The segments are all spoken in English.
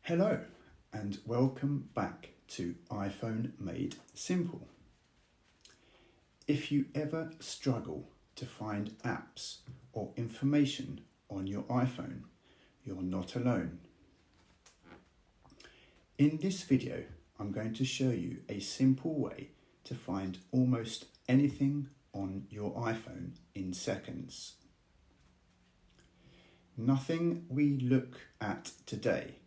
Hello and welcome back to iPhone Made Simple. If you ever struggle to find apps or information on your iPhone, you're not alone. In this video, I'm going to show you a simple way to find almost anything on your iPhone in seconds. Nothing we look at today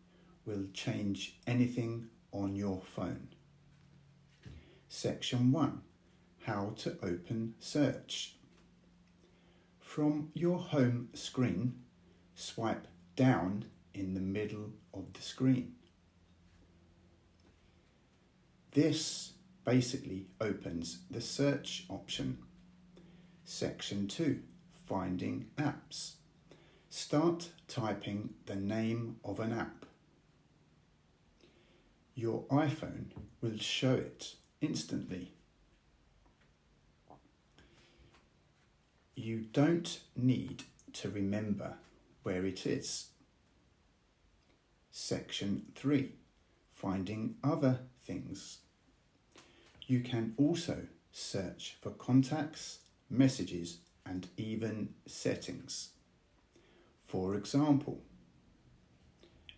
will change anything on your phone. Section 1. How to open search. From your home screen, swipe down in the middle of the screen. This basically opens the search option. Section 2. Finding apps. Start typing the name of an app. Your iPhone will show it instantly. You don't need to remember where it is. Section 3. Finding other things. You can also search for contacts, messages, and even settings. For example,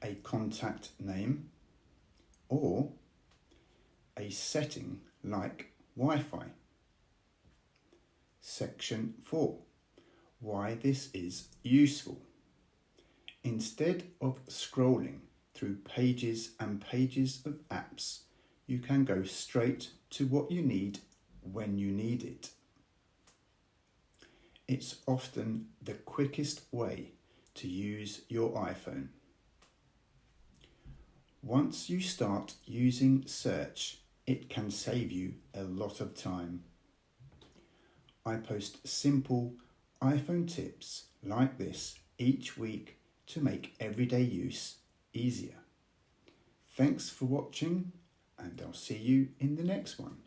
a contact name, or a setting like Wi-Fi. Section 4. Why this is useful. Instead of scrolling through pages and pages of apps, you can go straight to what you need when you need it. It's often the quickest way to use your iPhone. Once you start using search, it can save you a lot of time. I post simple iPhone tips like this each week to make everyday use easier. Thanks for watching, and I'll see you in the next one.